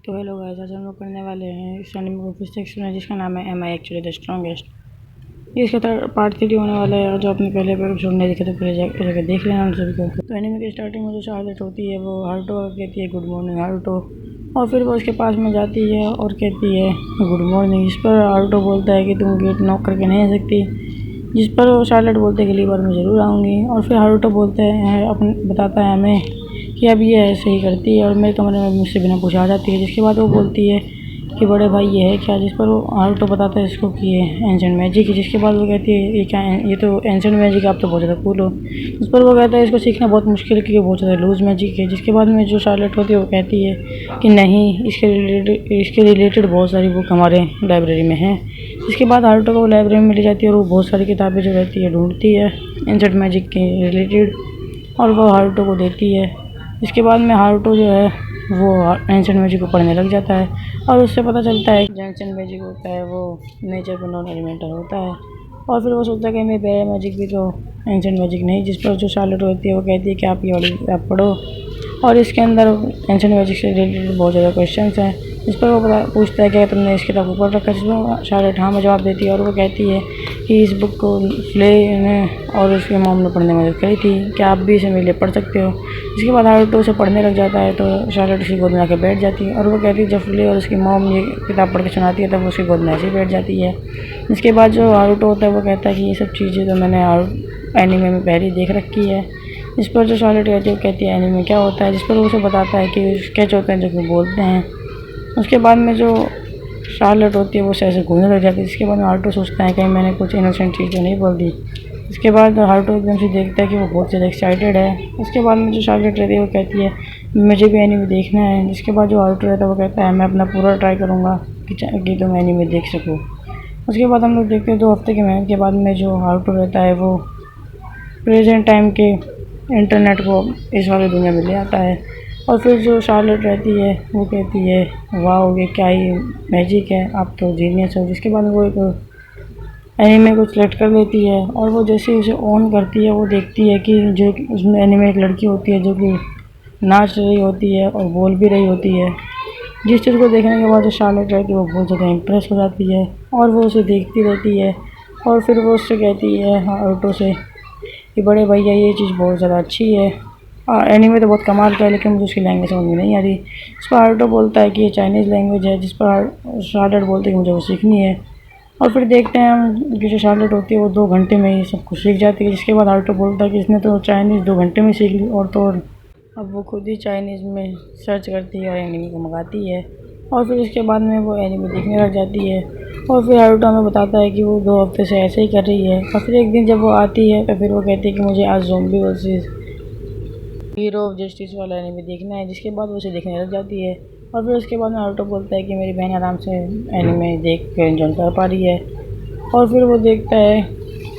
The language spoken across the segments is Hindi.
तो हेलो गाइस, आज हम लोग करने वाले हैं इस एनिमे को फिर सेक्शन है जिसका नाम है am I actually the strongest. ये इसका पार्ट 3 होने वाला है। जो आपने पहले एपिसोड नहीं देखे तो पहले जाकर देख लेना उन सभी को। तो एनिमे की स्टार्टिंग में जो शार्लेट होती है वो हारुतो को कहती है गुड मॉर्निंग हारुतो, और फिर वो उसके पास में जाती है और कहती है गुड मॉर्निंग। इस पर हारुतो बोलता है कि तुम गेट नॉक करके नहीं आ सकती, जिस पर वो शार्लेट बोलते हैं अगली बार मैं ज़रूर आऊँगी। और फिर हारुतो बोलते हैं बताता है हमें कि अब ये ऐसे ही करती है और मेरे कमरे में मुझसे बिना पूछे आ जाती है। जिसके बाद वो बोलती है कि बड़े भाई ये है क्या, जिस पर वो हारुतो बताता है इसको कि ये एंशिएंट मैजिक है। जिसके बाद वो कहती है ये क्या है, ये तो एंशिएंट मैजिक, आप तो बहुत ज़्यादा कूल हो। उस पर वो कहता है इसको सीखना बहुत मुश्किल है क्योंकि बहुत ज़्यादा लूज़ मैजिक है। जिसके बाद में जो शार्लेट होती है वो कहती है कि नहीं, इसके रिलेटेड बहुत सारी बुक हमारे लाइब्रेरी में हैं। इसके बाद हारुतो को वो लाइब्रेरी में ले जाती है और वो बहुत सारी किताबें जो रहती है ढूंढती है एंशिएंट मैजिक के रिलेटेड, और वो हारुतो को देती है। इसके बाद में हारुतो जो है वो एंशिएंट मैजिक को पढ़ने लग जाता है और उससे पता चलता है कि एंशिएंट मैजिक होता है वो नेचर का नॉन एलिमेंटल होता है। और फिर वो सोचता है कि मेरे बैर मैजिक भी तो एंशिएंट मैजिक नहीं। जिस पर जो शार्लेट होती है वो कहती है कि आप ये वाली आप पढ़ो, और इसके अंदर एंशिएंट मैजिक से रिलेटेड बहुत ज़्यादा क्वेश्चंस हैं। इस पर वो पूछता है क्या तुमने इस किताब को पढ़ रखा है, जिसमें शार्लेट हाँ में जवाब देती है और वो कहती है कि इस बुक को फ्ले ने और उसके मॉम ने पढ़ने में मदद करी थी, क्या आप भी इसे मेरे लिए पढ़ सकते हो। इसके बाद हारुतो उसे पढ़ने लग जाता है तो शार्लेट उसकी गोद में आकर बैठ जाती है और वो कहती है जब फ्ले और उसकी मॉम ये किताब पढ़ के सुनाती है तब उसकी गोद में ऐसे ही बैठ जाती है। इसके बाद जो हारुतो होता है वो कहता है कि ये सब चीज़ें तो मैंने एनीमे में पहले देख रखी है। इस पर जो शार्लेट कहती है वो कहती है एनीमे क्या होता है, जिस पर वो उसे बताता है कि स्केच होते हैं जो कि बोलते हैं। उसके बाद में जो शार्लेट होती है वो ऐसे घूमने लग जाती है। इसके बाद में हारुतो सोचता है कहीं मैंने कुछ इनोसेंट चीज़ तो नहीं बोल दी। इसके बाद हारुतो एकदम से देखता है कि वो बहुत ज़्यादा एक्साइटेड है। उसके बाद में जो शार्लेट रहती है वो कहती है मुझे भी एनीमे देखना है। जिसके बाद जो हारुतो रहता है वो कहता है मैं अपना पूरा ट्राई करूँगा कि तुम एनीमे देख सको। उसके बाद हम लोग देखते हैं 2 हफ्ते की मेहनत के बाद में जो हारुतो रहता है वो प्रेजेंट टाइम के इंटरनेट को इस वाली दुनिया में ले आता है। और फिर जो शार्लेट रहती है वो कहती है वाह ये क्या ही मैजिक है, आप तो जीनियस हो। जिसके बाद वो एक एनीमे को सिलेक्ट कर लेती है और वो जैसे उसे ऑन करती है वो देखती है कि जो उसमें एनीमे एक लड़की होती है जो कि नाच रही होती है और बोल भी रही होती है। जिस चीज़ को देखने के बाद जो शार्लेट रहती है वो बहुत ज़्यादा इम्प्रेस हो जाती है और वो उसे देखती रहती है। और फिर वो उससे कहती है हारुतो से कि बड़े भैया ये चीज़ बहुत ज़्यादा अच्छी है, एनीमे तो बहुत कमाल का है लेकिन मुझे उसकी लैंग्वेज समझ में नहीं आ रही। इस पर हारुतो बोलता है कि ये चाइनीज़ लैंग्वेज है, जिस पर शार्लेट बोलते हैं कि मुझे वो सीखनी है। और फिर देखते हैं हम कि जो शार्लेट होती है वो 2 घंटे में ही सब कुछ सीख जाती है। जिसके बाद हारुतो बोलता है कि इसने तो चाइनीज़ 2 घंटे में सीख ली और तो और अब वो खुद ही चाइनीज़ में सर्च करती है और एनीमे को मंगाती है। और फिर इसके बाद में वो एनीमे देखने लग जाती है। और फिर हारुतो हमें बताता है कि वो 2 हफ्ते से ऐसे ही कर रही है। और फिर एक दिन जब वो आती है तो फिर वो कहती है कि मुझे आज zombie versus hero of justice वाला एनीमे देखना है। जिसके बाद वो उसे देखने लग जाती है। और फिर उसके बाद नारुतो बोलता है कि मेरी बहन आराम से एनीमे देख कर एंजॉय कर पा रही है। और फिर वो देखता है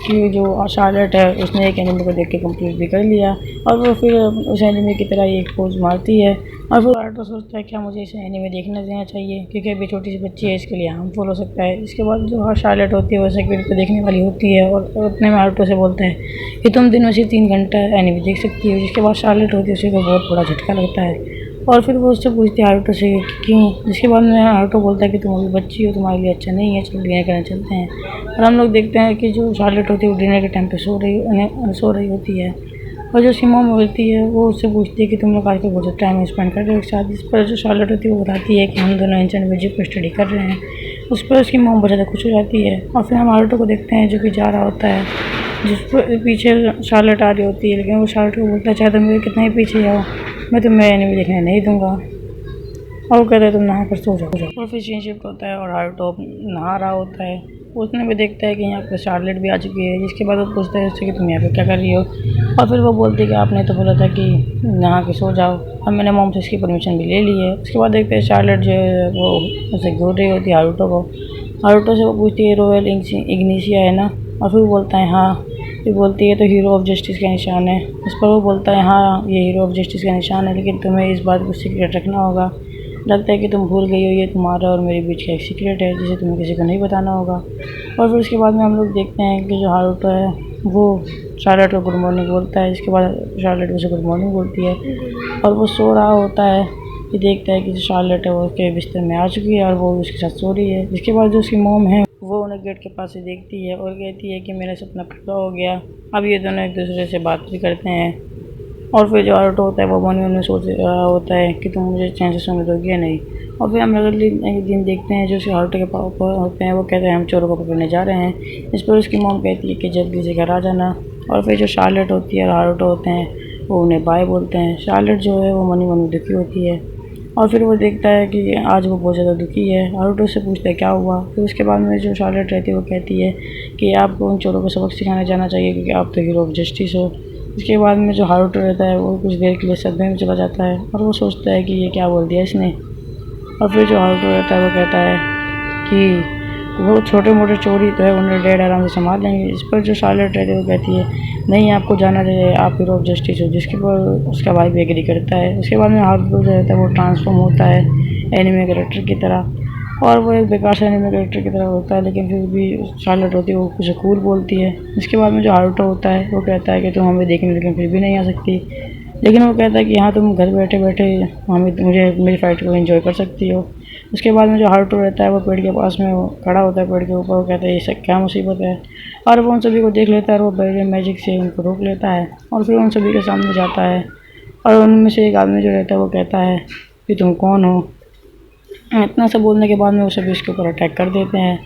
कि जो शार्लेट है उसने एक एनीमे को देख के कंप्लीट भी कर लिया और वो फिर उस एनीमे की तरह ही एक पोज मारती है। और फिर नारुतो सोचता है क्या मुझे इसे एनीमे देखना देना चाहिए क्योंकि अभी छोटी सी बच्ची है, इसके लिए हार्मफुल हो सकता है। इसके बाद जो शार्लेट होती है वो सेक्रेट को देखने वाली होती है और अपने नारुतो से बोलते हैं कि तुम दिन में से 3 घंटा एनीमे देख सकती हो। जिसके बाद शार्लेट होती है उसे को बहुत बड़ा झटका लगता है और फिर वो उससे पूछती है हारुतो से कि क्यों। जिसके बाद में हारुतो बोलता है कि तुम अभी बच्ची हो, तुम्हारे लिए अच्छा नहीं है, चलो डिनर करने चलते हैं। और हम लोग देखते हैं कि जो शार्लेट होती है वो डिनर के टाइम पे सो रही होती है और जो उसकी मॉम होती है वो उससे पूछती है कि तुम लोग आजकल बहुत टाइम स्पेंड कर रहे हो एक साथ। इस पर जो शार्लेट होती है वो बताती है कि हम दोनों एंशिएंट मैजिक पर स्टडी कर रहे हैं। उस पर उसकी मॉम बहुत ज़्यादा खुश हो जाती है। और फिर हम हारुतो को देखते हैं जो कि जा रहा होता है, जिस पर पीछे शार्लेट आ रही होती है, लेकिन वो शार्लेट को बोलता है चाहे तुम मेरे कितना ही पीछे आओ मैं तुम्हें एनीमे देखने नहीं दूंगा। और वो कहता है तुम नहा कर सो जाओ। और फिर सीनशिप होता है और हारुतो नहा रहा होता है। उसने भी देखता है कि यहाँ पर शार्लेट भी आ चुकी है। जिसके बाद वो पूछता है उससे कि तुम यहाँ पे क्या कर रही हो। और फिर वो बोलती है कि आपने तो बोला था कि नहा के सो जाओ और मैंने मॉम से इसकी परमिशन भी ले ली है। उसके बाद देखते हैं शार्लेट जो है वो उसे घूर रही होती है हारुतो को। हारुतो से वो पूछती है रॉयल इग्निशिया है ना, और फिर वो बोलता है हाँ। फिर बोलती है तो हीरो ऑफ जस्टिस का निशान है। उस पर वो बोलता है हाँ ये हीरो ऑफ जस्टिस का निशान है, लेकिन तुम्हें इस बात को सीक्रेट रखना होगा। लगता है कि तुम भूल गई हो ये तुम्हारा और मेरे बीच का एक सीक्रेट है जिसे तुम्हें किसी को नहीं बताना होगा। और फिर उसके बाद में हम लोग देखते हैं कि जो हारुतो है वो शार्लेट को गुड मॉर्निंग बोलता है। इसके बाद शार्लेट उसे गुड मॉर्निंग बोलती है और वो सो रहा होता है। ये देखता है कि जो शार्लेट है वो उसके बिस्तर में आ चुकी है और वो उसके साथ सो रही है। जिसके बाद जो उसकी मोम है वो उन्हें गेट के पास से देखती है और कहती है कि मेरा सपना पूरा हो गया। अब ये दोनों एक दूसरे से बात भी करते हैं और फिर जो हारुतो होता है वो मन में सोच रहा होता है कि तुम मुझे चैन से सोने दोगे या नहीं। और फिर हम अगले दिन देखते हैं जो उसके हारुतो के पापा होते हैं वो कहते हैं हम चोरों को पकड़ने जा रहे हैं। इस पर उसकी मॉम कहती है कि जल्दी से घर आ जाना। और फिर जो शार्लेट होती है और हारुतो होते हैं वो उन्हें बाय बोलते हैं। शार्लेट जो है वो मन में दुखी होती है और फिर वो देखता है कि आज वो बहुत ज़्यादा दुखी है। हारुतो से पूछता है क्या हुआ। फिर उसके बाद में जो शार्लेट रहती है वो कहती है कि आपको उन चोरों को सबक सिखाने जाना चाहिए क्योंकि आप तो हीरो ऑफ जस्टिस हो। इसके बाद में जो हारुतो रहता है वो कुछ देर के लिए सदमे में चला जाता है और वो सोचता है कि ये क्या बोल दिया इसने। और फिर जो हारुतो रहता है वो कहता है कि वो छोटे मोटे चोरी तो है उन्हें डैड आराम से संभाल लेंगे। इस पर जो शार्लेट रहती है वो कहती है नहीं आपको जाना चाहिए, आप हीरो ऑफ जस्टिस हो। जिसके पर उसका भाई भी एग्री करता है। उसके बाद में हारुतो जो रहता है वो ट्रांसफॉर्म होता है एनिमे कैरेक्टर की तरह और वो एक बेकार से एनिमे कैरेक्टर की तरह होता है लेकिन फिर भी शार्लेट होती है वो कुछ कूल बोलती है। इसके बाद में जो हारुतो होता है वो कहता है कि तुम हमें देखने लेकिन फिर भी नहीं आ सकती। लेकिन वो कहता है कि हाँ तुम घर बैठे बैठे हमें मुझे मेरी फाइट को एंजॉय कर सकती हो। उसके बाद में जो हारुतो रहता है वो पेड़ के पास में वो खड़ा होता है पेड़ के ऊपर। वो कहता है ये सब क्या मुसीबत है और वो उन सभी को देख लेता है और वो बैरियर मैजिक से उनको रोक लेता है और फिर उन सभी के सामने जाता है और उनमें से एक आदमी जो रहता है वो कहता है कि तुम कौन हो। इतना सब बोलने के बाद में वो सभी उसके ऊपर अटैक कर देते हैं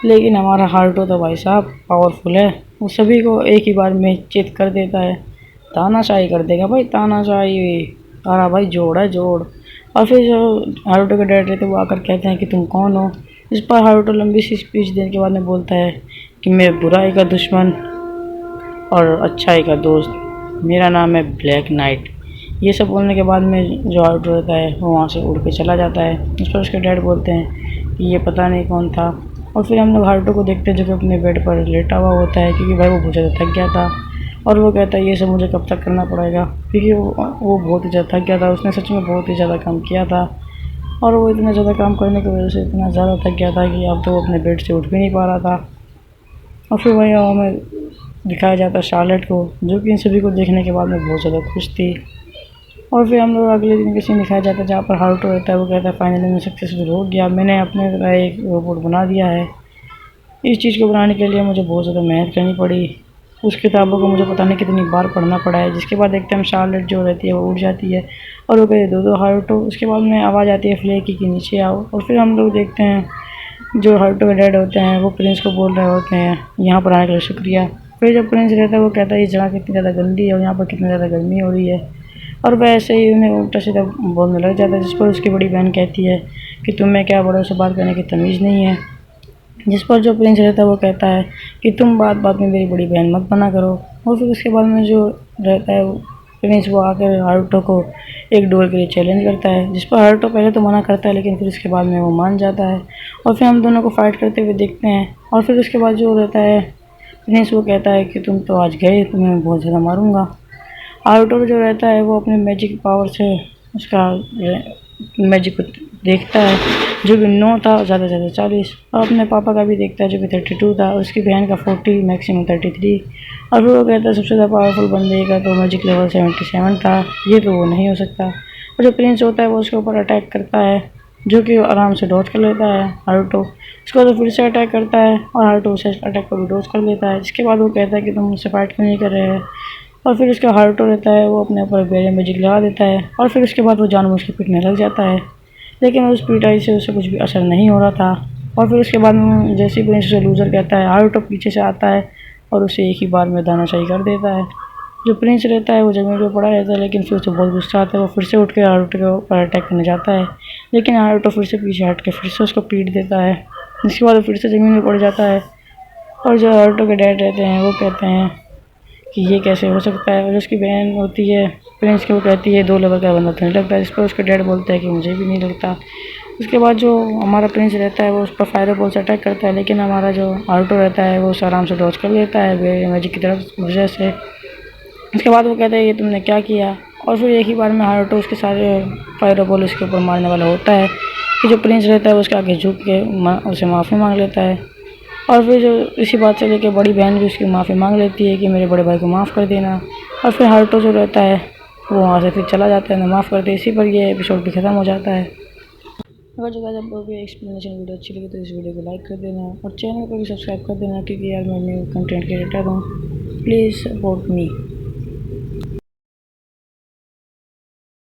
लेकिन हमारा हारुतो तो भाई साहब पावरफुल है, वो सभी को एक ही बार में चित कर देता है, तानाशाही कर देगा भाई तानाशाही। तारा भाई जोड़ है जोड़। और फिर जो हारुतो के डैड रहते हैं वो आकर कहते हैं कि तुम कौन हो। इस पर हारुतो लंबी सी स्पीच देने के बाद में बोलता है कि मैं बुराई का दुश्मन और अच्छाई का दोस्त, मेरा नाम है ब्लैक नाइट। ये सब बोलने के बाद में जो हारुतो रहता है वो वहाँ से उड़ के चला जाता है। उस पर उसके डैड बोलते हैं कि ये पता नहीं कौन था। और फिर हम लोग हारुतो को देखते हैं जो कि अपने बेड पर लेटा हुआ होता है क्योंकि भाई वो बहुत ज़्यादा थक गया था और वो कहता है ये सब मुझे कब तक करना पड़ेगा क्योंकि वो बहुत ही ज़्यादा थक गया था। उसने सच में बहुत ही ज़्यादा काम किया था और वो इतना ज़्यादा काम करने की वजह से इतना ज़्यादा थक गया था कि अब तो वो अपने बेड से उठ भी नहीं पा रहा था। और फिर वही हमें दिखाया जाता है शार्लेट को जो कि इन सभी को देखने के बाद में बहुत ज़्यादा खुश थी। और फिर हम लोग अगले दिन का सीन दिखाया जाता है जहाँ पर हारुतो रहता है वो कहता है फाइनली मैं सक्सेसफुल हो गया, मैंने अपने तरह एक रोबोट बना दिया है। इस चीज़ को बनाने के लिए मुझे बहुत ज़्यादा मेहनत करनी पड़ी, उस किताबों को मुझे पता नहीं कितनी बार पढ़ना पड़ा है। जिसके बाद देखते हैं हम शार्लेट जो रहती है वो उठ जाती है और वो कहती है दो हारुतो। उसके बाद में आवाज़ आती है फ्लेकी कि नीचे आओ। और फिर हम लोग देखते हैं जो हारुतो के डैड होते हैं वो प्रिंस को बोल रहे होते हैं यहाँ पर आने के लिए शुक्रिया। फिर जब प्रिंस रहता है वो कहता है ये जगह कितनी ज़्यादा गंदी है और यहाँ पर कितनी ज़्यादा गर्मी हो रही है और वैसे ही उन्हें उल्टा सीधा बोलने लग जाता है। जिस पर उसकी बड़ी बहन कहती है कि तुम्हें क्या बड़ों से बात करने की तमीज़ नहीं है। जिस पर जो प्रिंस रहता है वो कहता है कि तुम बात बात में मेरी बड़ी बहन मत बना करो। और फिर उसके बाद में जो रहता है प्रिंस वो आकर हारुतो को एक डोर के लिए चैलेंज करता है। जिस पर हारुतो पहले तो मना करता है लेकिन फिर उसके बाद में वो मान जाता है और फिर हम दोनों को फाइट करते हुए देखते हैं। और फिर उसके बाद जो रहता है प्रिंस वो कहता है कि तुम तो आज गए, तुम्हें बहुत ज़्यादा मारूंगा। हारुतो जो रहता है वो अपने मैजिक पावर से उसका मैजिक को देखता है जो कि 9 था, ज़्यादा से ज़्यादा 40 और अपने पापा का भी देखता है जो कि 32 था और उसकी बहन का 40 मैक्सिमम 33। और फिर वो कहता है सबसे ज़्यादा पावरफुल बंदे का तो मैजिक लेवल 77 था, ये तो वो नहीं हो सकता। और जो प्रिंस होता है वो उसके ऊपर अटैक करता है जो कि आराम से डॉज कर लेता है हारुतो। उसके बाद वो फिर से अटैक करता है और हारुतो उसे अटैक को भी डॉज कर लेता है। जिसके बाद वो कहता है कि तुम मुझसे फाइट क्यों नहीं कर रहे हैं। और फिर उसका हारुतो रहता है वो अपने ऊपर बेरियर मैजिक लगा देता है और फिर उसके बाद वो जानबूझ के पीटने लग जाता है लेकिन उस पिटाई से उसे कुछ भी असर नहीं हो रहा था। और फिर उसके बाद में जैसे ही प्रिंस उसे लूज़र कहता है हारुतो पीछे से आता है और उसे एक ही बार में दानाशाही कर देता है। जो प्रिंस रहता है वो ज़मीन पर पड़ा रहता है लेकिन फिर उसे बहुत गुस्सा आता है, वो फिर से उठ के हारुतो के ऊपर अटैक करने जाता है लेकिन हारुतो फिर से पीछे हट के फिर से उसको पीट देता है। जिसके बाद वो फिर से ज़मीन पर पड़ जाता है और जो हारुतो के डैड रहते हैं वो कहते हैं कि ये कैसे हो सकता है। और उसकी बहन होती है प्रिंस की वो कहती है 2 लेवल का बंदा तो नहीं लगता। इस पर उसका डैड बोलता है कि मुझे भी नहीं लगता। उसके बाद जो हमारा प्रिंस रहता है वो उस पर फायर बॉल से अटैक करता है लेकिन हमारा जो हारुतो रहता है वो उसे आराम से डॉज कर लेता है मैजिक की तरफ वजह से। उसके बाद वो कहता है ये तुमने क्या किया। और फिर एक ही बार में हारुतो उसके सारे फायर बॉल उसके ऊपर मारने वाला होता है कि जो प्रिंस रहता है उसके आगे झुक के उसे माफ़ी मांग लेता है। और फिर जो इसी बात से लेकर बड़ी बहन भी उसकी माफ़ी मांग लेती है कि मेरे बड़े भाई को माफ़ कर देना। और फिर हारुतो जो रहता है वो वहाँ से फिर चला जाता है, माफ़ करते इसी पर ये एपिसोड भी ख़त्म हो जाता है। अगर जो गाइस आपको ये एक्सप्लेनेशन वीडियो अच्छी लगी तो इस वीडियो को लाइक कर देना और चैनल को भी सब्सक्राइब कर देना, क्योंकि यार मैं न्यू कंटेंट क्रिएटर हूँ, प्लीज़ सपोर्ट मी।